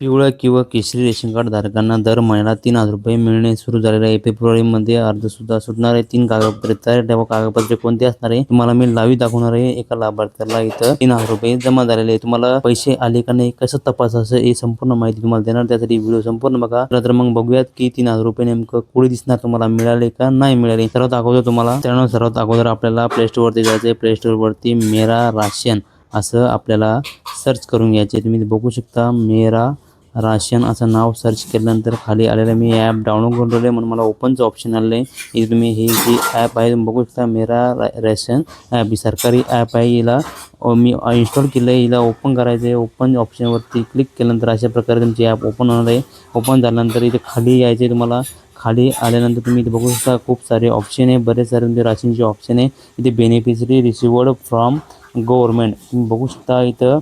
पिवळ्या किंवा केशरी रेशन कार्ड धारकांना दर महिन्याला ₹3,000 मिळणे सुरू झालेले आहे. फेब्रुवारीमध्ये अर्ज सुद्धा सुटणार आहे. 3 कागदपत्रे तयार ठेवा. कागदपत्रे कोणती असणार आहे तुम्हाला मी लाईव्ह दाखवणार आहे. एका लाभार्थ्याला इथं ₹3,000 जमा झालेले आहे. तुम्हाला पैसे आले का नाही, कसं तपासायचं हे संपूर्ण माहिती तुम्हाला देणार. त्यासाठी व्हिडिओ संपूर्ण बघा. तर मग बघूयात की ₹3,000 नेमकं कुठे दिसणार, तुम्हाला मिळाले का नाही मिळाले. सर्वात अगोदर तुम्हाला सर्वात अगोदर आपल्याला प्ले स्टोअरवरती जायचं आहे. प्ले स्टोअरवरती मेरा राशन असं आपल्याला सर्च करून घ्यायचे. तुम्ही बघू शकता मेरा राशन असं नाव सर्च केल्यानंतर खाली आलेलं मी ॲप डाउनलोड करून ठेवले म्हणून मला ओपनचं ऑप्शन आलं आहे. इथे तुम्ही ही जी ॲप आहे तुम्ही बघू शकता मेरा राशन ॲप ही सरकारी ॲप आहे. हिला मी इन्स्टॉल केलं आहे. हिला ओपन करायचं आहे. ओपन ऑप्शनवरती क्लिक केल्यानंतर अशा प्रकारे तुमची ॲप ओपन होणार आहे. ओपन झाल्यानंतर इथे खाली यायचे तुम्हाला. खाली आल्यानंतर तुम्ही इथे बघू शकता खूप सारे ऑप्शन आहे. बरेच सारे तुमचे राशनचे ऑप्शन आहे. इथे बेनिफिशरी रिसिव्हड फ्रॉम गव्हर्नमेंट तुम्ही बघू शकता. इथं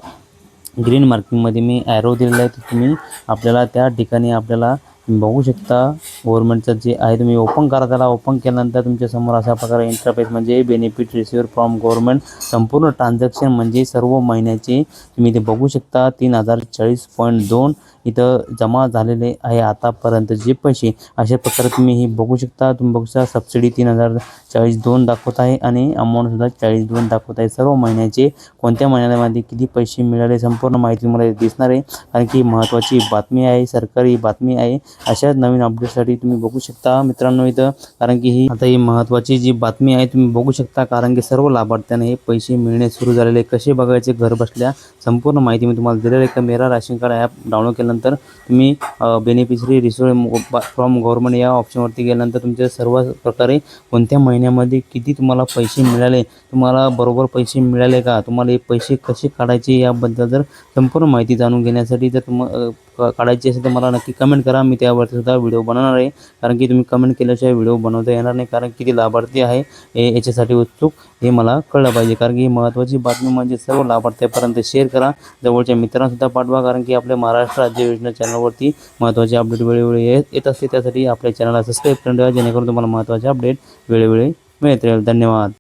ग्रीन मार्किंगमध्ये मी ॲरो दिलेला आहे. तुम्ही आपल्याला त्या ठिकाणी आपल्याला बघू शकता गव्हर्नमेंटचं जे आहे तुम्ही ओपन करा. त्याला ओपन केल्यानंतर तुमच्यासमोर अशा प्रकारे इंटरफेस म्हणजे बेनिफिट रिसिव्हर फ्रॉम गव्हर्नमेंट संपूर्ण ट्रान्झॅक्शन म्हणजे सर्व महिन्याचे तुम्ही इथे बघू शकता 3,040.2 इथं जमा झालेले आहे आतापर्यंत जे पैसे. अशा प्रकारे तुम्ही ही बघू शकता. तुम्ही बघू शकता सबसिडी 3,042 दाखवत आहे आणि अमाऊंटसुद्धा 42 दाखवत आहे. सर्व महिन्याचे कोणत्या महिन्यामध्ये किती पैसे मिळाले संपूर्ण माहिती मला दिसणार आहे. कारण की महत्त्वाची बातमी आहे, सरकारी बातमी आहे. अशा नवीन अपडेटसाठी तुम्ही बघू शकता मित्रांनो इथं. कारण की ही आता ही महत्त्वाची जी बातमी आहे तुम्ही बघू शकता. कारण की सर्व लाभार्थ्यांना हे पैसे मिळणे सुरू झालेले. कसे बघायचे घर बसल्या संपूर्ण माहिती मी तुम्हाला दिलेली आहे. मेरा राशन कार्ड ॲप डाउनलोड केल्यानंतर तुम्ही बेनिफिशरी रिसिव्हड फ्रॉम गव्हर्नमेंट या ऑप्शनवरती गेल्यानंतर तुमच्या सर्व प्रकारे कोणत्या महिन्यामध्ये किती तुम्हाला पैसे मिळाले, तुम्हाला बरोबर पैसे मिळाले का, तुम्हाला हे पैसे कसे काढायचे याबद्दल जर संपूर्ण माहिती जाणून घेण्यासाठी जर काढायची असेल तर मला नक्की कमेंट करा. मी त्यावरती सुद्धा व्हिडिओ बनवणार आहे. कारण की तुम्ही कमेंट केल्याशिवाय व्हिडिओ बनवता येणार नाही. कारण किती लाभार्थी आहे हे याच्यासाठी उत्सुक हे मला कळलं पाहिजे. कारण की महत्त्वाची बातमी म्हणजे सर्व लाभार्थ्यापर्यंत शेअर करा, जवळच्या मित्रांसुद्धा पाठवा. कारण की आपल्या महाराष्ट्र राज्य योजना चॅनलवरती महत्त्वाचे अपडेट वेळोवेळी येत असते. त्यासाठी आपल्या चॅनलला सबस्क्राईब करून ठेवा जेणेकरून तुम्हाला महत्त्वाचे अपडेट वेळोवेळी मिळत राहील. धन्यवाद.